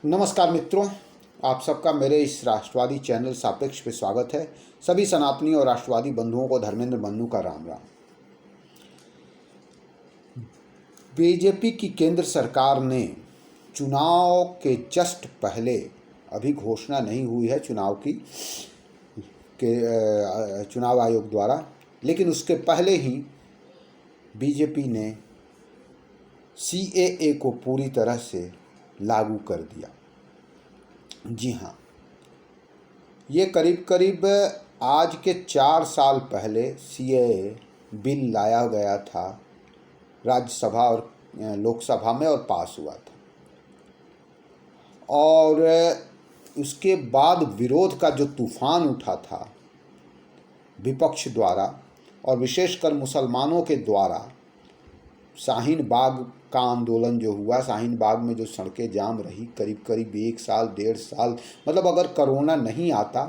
नमस्कार मित्रों, आप सबका मेरे इस राष्ट्रवादी चैनल सापेक्ष पे स्वागत है। सभी सनातनी और राष्ट्रवादी बंधुओं को धर्मेंद्र बन्नू का राम राम। बीजेपी की केंद्र सरकार ने चुनाव के जस्ट पहले, अभी घोषणा नहीं हुई है चुनाव की चुनाव आयोग द्वारा, लेकिन उसके पहले ही बीजेपी ने CAA को पूरी तरह से लागू कर दिया। जी हाँ, ये करीब करीब आज के 4 साल पहले CAA बिल लाया गया था राज्यसभा और लोकसभा में और पास हुआ था, और उसके बाद विरोध का जो तूफान उठा था विपक्ष द्वारा और विशेषकर मुसलमानों के द्वारा, शाहीन बाग का आंदोलन जो हुआ, शाहीन बाग में जो सड़कें जाम रही करीब करीब 1 साल 1.5 साल, मतलब अगर कोरोना नहीं आता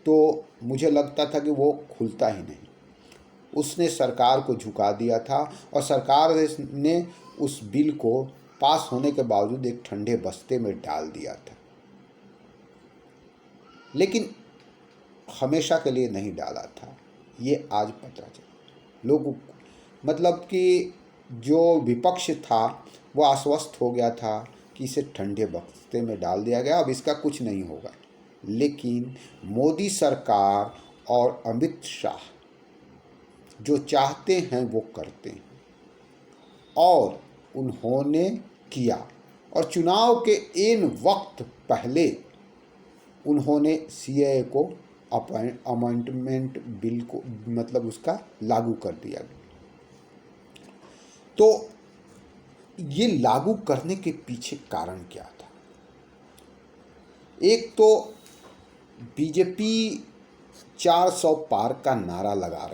तो मुझे लगता था कि वो खुलता ही नहीं। उसने सरकार को झुका दिया था और सरकार ने उस बिल को पास होने के बावजूद एक ठंडे बस्ते में डाल दिया था, लेकिन हमेशा के लिए नहीं डाला था। ये आज पता चला लोगों को, मतलब कि जो विपक्ष था वो आश्वस्त हो गया था कि इसे ठंडे बस्ते में डाल दिया गया, अब इसका कुछ नहीं होगा। लेकिन मोदी सरकार और अमित शाह जो चाहते हैं वो करते हैं, और उन्होंने किया। और चुनाव के इन वक्त पहले उन्होंने CAA को अमेंडमेंट बिल को, मतलब उसका लागू कर दिया। तो ये लागू करने के पीछे कारण क्या था? एक तो बीजेपी 400 पार का नारा लगा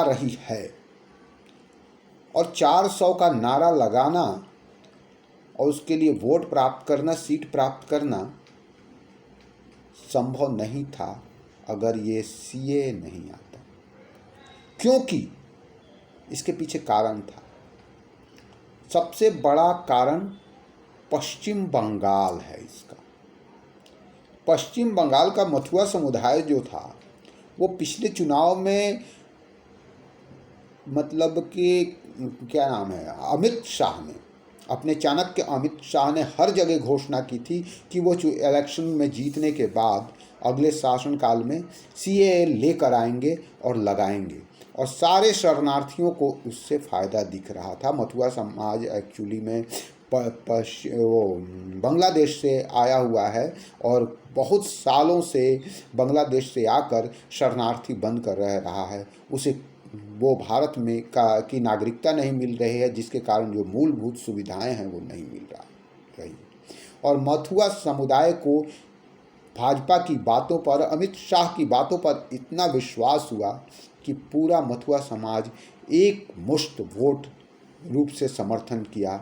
रही है, और 400 का नारा लगाना और उसके लिए वोट प्राप्त करना, सीट प्राप्त करना संभव नहीं था अगर ये CAA नहीं आता, क्योंकि इसके पीछे कारण था। सबसे बड़ा कारण पश्चिम बंगाल है। इसका पश्चिम बंगाल का मथुरा समुदाय जो था वो पिछले चुनाव में, मतलब कि क्या नाम है, अमित शाह ने, अपने चाणक्य अमित शाह ने हर जगह घोषणा की थी कि वो इलेक्शन में जीतने के बाद अगले शासनकाल में CAA लेकर आएंगे और लगाएंगे, और सारे शरणार्थियों को उससे फ़ायदा दिख रहा था। मथुरा समाज एक्चुअली में वो बांग्लादेश से आया हुआ है और बहुत सालों से बांग्लादेश से आकर शरणार्थी बनकर रह रहा है। उसे वो भारत में की नागरिकता नहीं मिल रही है, जिसके कारण जो मूलभूत सुविधाएं हैं वो नहीं मिल रही। और मथुरा समुदाय को भाजपा की बातों पर, अमित शाह की बातों पर इतना विश्वास हुआ कि पूरा मथुरा समाज एक मुश्त वोट रूप से समर्थन किया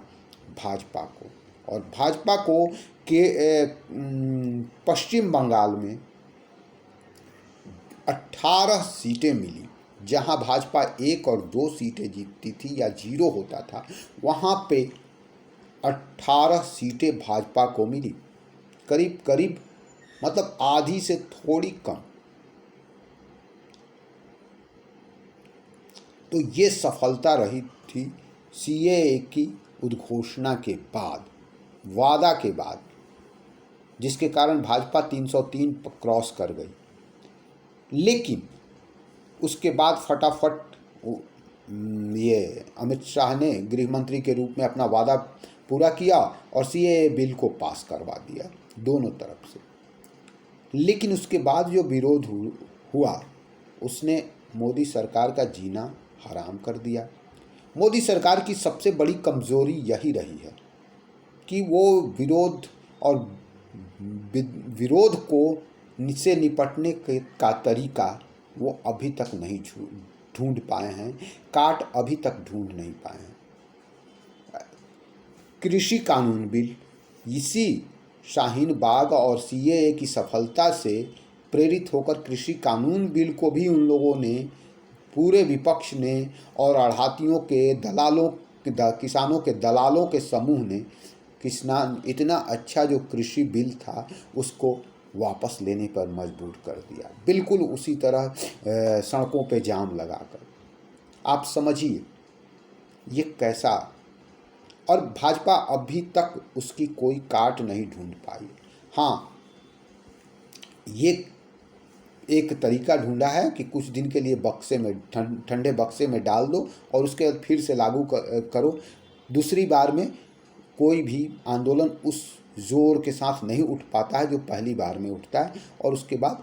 भाजपा को, और भाजपा को के पश्चिम बंगाल में 18 सीटें मिली। जहां भाजपा 1 और 2 सीटें जीतती थी या 0 होता था, वहां पे 18 सीटें भाजपा को मिली, करीब करीब, मतलब आधी से थोड़ी कम। तो ये सफलता रही थी CAA की उद्घोषणा के बाद, वादा के बाद, जिसके कारण भाजपा 303 क्रॉस कर गई। लेकिन उसके बाद फटाफट ये अमित शाह ने गृह मंत्री के रूप में अपना वादा पूरा किया और CAA बिल को पास करवा दिया दोनों तरफ से। लेकिन उसके बाद जो विरोध हुआ उसने मोदी सरकार का जीना हराम कर दिया। मोदी सरकार की सबसे बड़ी कमज़ोरी यही रही है कि वो विरोध को से निपटने का तरीका वो अभी तक नहीं ढूंढ पाए हैं, काट अभी तक ढूंढ नहीं पाए हैं। कृषि कानून बिल, इसी शाहीन बाग और CAA की सफलता से प्रेरित होकर कृषि कानून बिल को भी उन लोगों ने, पूरे विपक्ष ने और आढ़ातियों के, दलालों किसानों के दलालों के समूह ने किसान इतना अच्छा जो कृषि बिल था उसको वापस लेने पर मजबूर कर दिया, बिल्कुल उसी तरह सड़कों पे जाम लगाकर। आप समझिए ये कैसा। और भाजपा अभी तक उसकी कोई काट नहीं ढूंढ पाई। हाँ, ये एक तरीका ढूंढा है कि कुछ दिन के लिए बक्से में ठंडे बक्से में डाल दो और उसके बाद फिर से लागू करो। दूसरी बार में कोई भी आंदोलन उस जोर के साथ नहीं उठ पाता है जो पहली बार में उठता है, और उसके बाद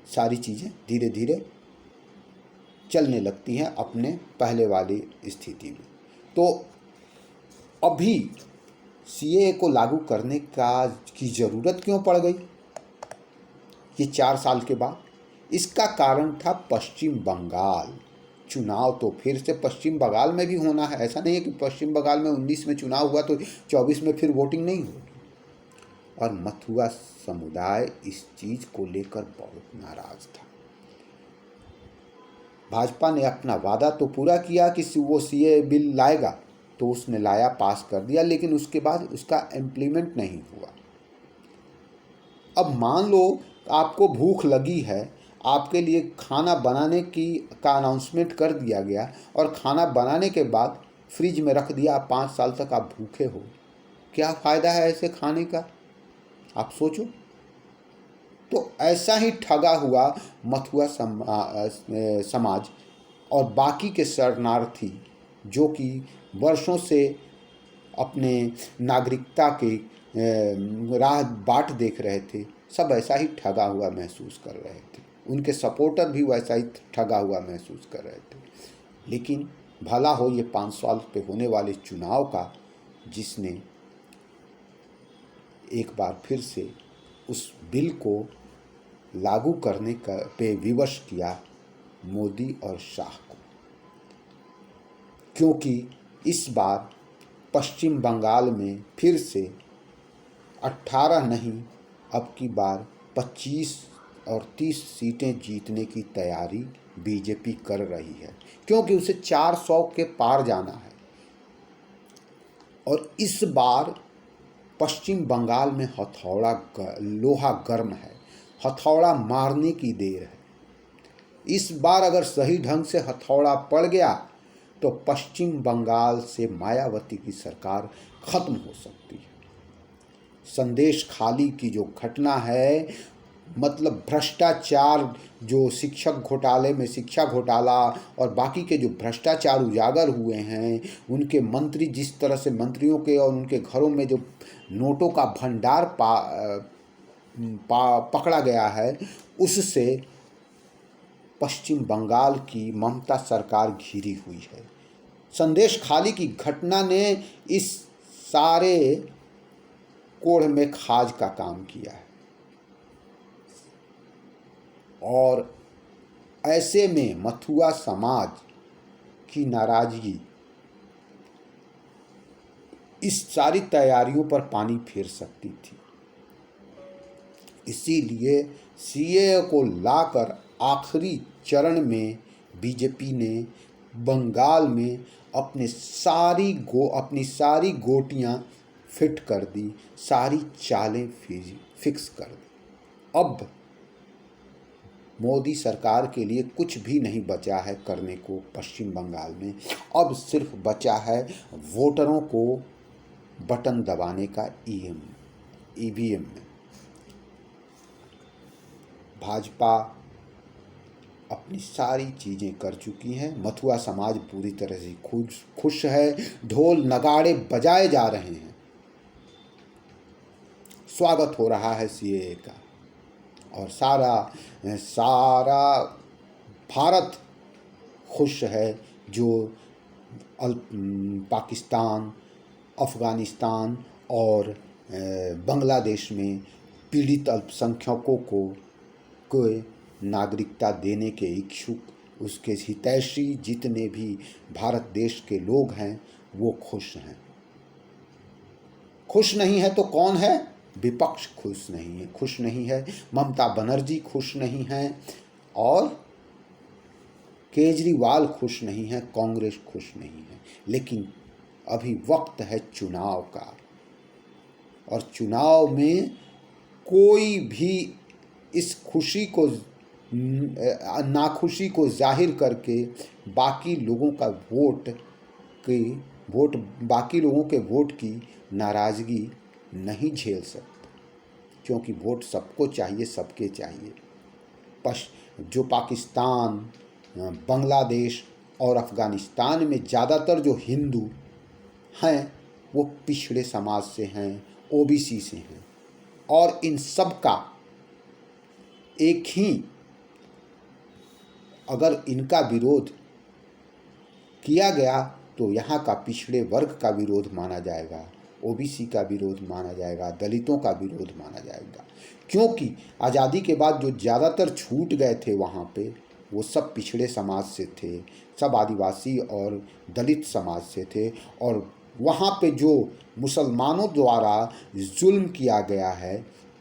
सारी चीज़ें धीरे धीरे चलने लगती हैं अपने पहले वाली स्थिति में। तो अभी सीएए को लागू करने की ज़रूरत क्यों पड़ गई ये 4 साल के बाद? इसका कारण था पश्चिम बंगाल चुनाव। तो फिर से पश्चिम बंगाल में भी होना है, ऐसा नहीं है कि पश्चिम बंगाल में 19 में चुनाव हुआ तो 24 में फिर वोटिंग नहीं होगी। और मथुआ समुदाय इस चीज़ को लेकर बहुत नाराज था। भाजपा ने अपना वादा तो पूरा किया कि वो सीए बिल लाएगा, तो उसने लाया, पास कर दिया, लेकिन उसके बाद उसका इम्प्लीमेंट नहीं हुआ। अब मान लो आपको भूख लगी है, आपके लिए खाना बनाने का अनाउंसमेंट कर दिया गया और खाना बनाने के बाद फ्रिज में रख दिया, 5 साल तक आप भूखे हो। क्या फ़ायदा है ऐसे खाने का? आप सोचो। तो ऐसा ही ठगा हुआ मथुआ समाज और बाकी के शरणार्थी जो कि वर्षों से अपने नागरिकता के राह बाट देख रहे थे, सब ऐसा ही ठगा हुआ महसूस कर रहे थे। उनके सपोर्टर भी वैसा ही ठगा हुआ महसूस कर रहे थे। लेकिन भला हो ये 5 साल पे होने वाले चुनाव का, जिसने एक बार फिर से उस बिल को लागू करने पे विवश किया मोदी और शाह को। क्योंकि इस बार पश्चिम बंगाल में फिर से 18 नहीं, अब की बार 25 और 30 सीटें जीतने की तैयारी बीजेपी कर रही है, क्योंकि उसे 400 के पार जाना है। और इस बार पश्चिम बंगाल में लोहा गर्म है, हथौड़ा मारने की देर है। इस बार अगर सही ढंग से हथौड़ा पड़ गया तो पश्चिम बंगाल से मायावती की सरकार खत्म हो सकती है। संदेश खाली की जो घटना है, मतलब भ्रष्टाचार, जो शिक्षक घोटाले में शिक्षा घोटाला और बाकी के जो भ्रष्टाचार उजागर हुए हैं, उनके मंत्री जिस तरह से मंत्रियों के और उनके घरों में जो नोटों का भंडार पकड़ा गया है, उससे पश्चिम बंगाल की ममता सरकार घिरी हुई है। संदेश खाली की घटना ने इस सारे कोढ़ में खाज का काम किया है। और ऐसे में मथुआ समाज की नाराजगी इस सारी तैयारियों पर पानी फेर सकती थी। इसीलिए सीए को लाकर आखिरी चरण में बीजेपी ने बंगाल में अपनी सारी गोटियां फिट कर दी, सारी चालें फिक्स कर दी। अब मोदी सरकार के लिए कुछ भी नहीं बचा है करने को पश्चिम बंगाल में। अब सिर्फ बचा है वोटरों को बटन दबाने का ईवीएम में। भाजपा अपनी सारी चीज़ें कर चुकी हैं। मथुआ समाज पूरी तरह से खुश है। ढोल नगाड़े बजाए जा रहे हैं, स्वागत हो रहा है सीएए का, और सारा भारत खुश है। जो पाकिस्तान, अफ़गानिस्तान और बांग्लादेश में पीड़ित अल्पसंख्यकों को नागरिकता देने के इच्छुक उसके हितैषी जितने भी भारत देश के लोग हैं वो खुश हैं। खुश नहीं है तो कौन है? विपक्ष खुश नहीं है, ममता बनर्जी खुश नहीं हैं, और केजरीवाल खुश नहीं है, कांग्रेस खुश नहीं है, लेकिन अभी वक्त है चुनाव का, और चुनाव में कोई भी इस खुशी को नाखुशी को जाहिर करके बाकी लोगों का बाकी लोगों के वोट की नाराज़गी नहीं झेल सकता, क्योंकि वोट सबको चाहिए, सबके चाहिए। जो पाकिस्तान, बांग्लादेश और अफ़गानिस्तान में ज़्यादातर जो हिंदू हैं वो पिछड़े समाज से हैं, ओबीसी से हैं, और इन सब का एक ही, अगर इनका विरोध किया गया तो यहाँ का पिछड़े वर्ग का विरोध माना जाएगा, ओबीसी का विरोध माना जाएगा, दलितों का विरोध माना जाएगा, क्योंकि आज़ादी के बाद जो ज़्यादातर छूट गए थे वहाँ पे वो सब पिछड़े समाज से थे, सब आदिवासी और दलित समाज से थे, और वहाँ पे जो मुसलमानों द्वारा जुल्म किया गया है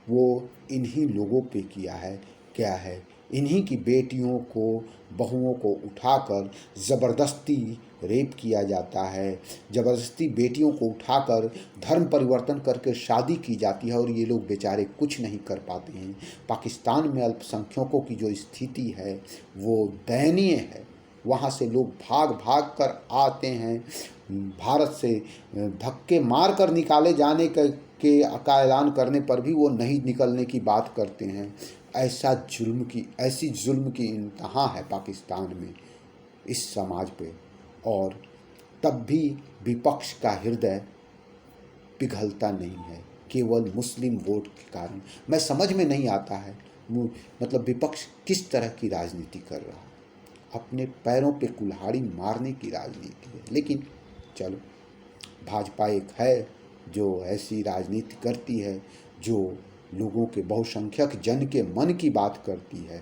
वो इन्हीं लोगों पे क्या है, इन्हीं की बेटियों को, बहुओं को उठाकर ज़बरदस्ती रेप किया जाता है, ज़बरदस्ती बेटियों को उठाकर धर्म परिवर्तन करके शादी की जाती है, और ये लोग बेचारे कुछ नहीं कर पाते हैं। पाकिस्तान में अल्पसंख्यकों की जो स्थिति है वो दयनीय है। वहाँ से लोग भाग भाग कर आते हैं, भारत से धक्के मार कर निकाले जाने का ऐलान करने पर भी वो नहीं निकलने की बात करते हैं। ऐसी जुल्म की इंतहा है पाकिस्तान में इस समाज पे, और तब भी विपक्ष का हृदय पिघलता नहीं है, केवल मुस्लिम वोट के कारण। मैं समझ में नहीं आता है, मतलब विपक्ष किस तरह की राजनीति कर रहा है, अपने पैरों पे कुल्हाड़ी मारने की राजनीति है। लेकिन चलो, भाजपा एक है जो ऐसी राजनीति करती है, जो लोगों के बहुसंख्यक जन के मन की बात करती है,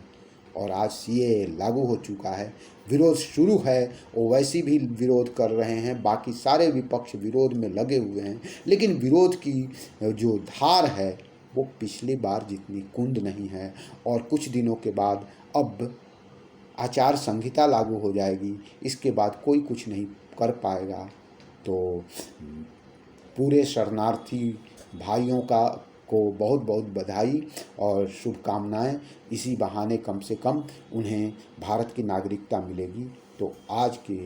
और आज सीएए लागू हो चुका है, विरोध शुरू है, ओवैसी भी विरोध कर रहे हैं, बाकी सारे विपक्ष विरोध में लगे हुए हैं, लेकिन विरोध की जो धार है वो पिछली बार जितनी कुंद नहीं है, और कुछ दिनों के बाद अब आचार संहिता लागू हो जाएगी, इसके बाद कोई कुछ नहीं कर पाएगा। तो पूरे शरणार्थी भाइयों को बहुत बहुत बधाई और शुभकामनाएं। इसी बहाने कम से कम उन्हें भारत की नागरिकता मिलेगी। तो आज के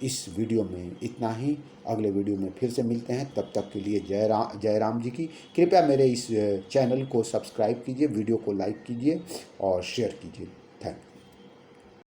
इस वीडियो में इतना ही, अगले वीडियो में फिर से मिलते हैं। तब तक के लिए जय राम जी की। कृपया मेरे इस चैनल को सब्सक्राइब कीजिए, वीडियो को लाइक कीजिए और शेयर कीजिए। Thank you.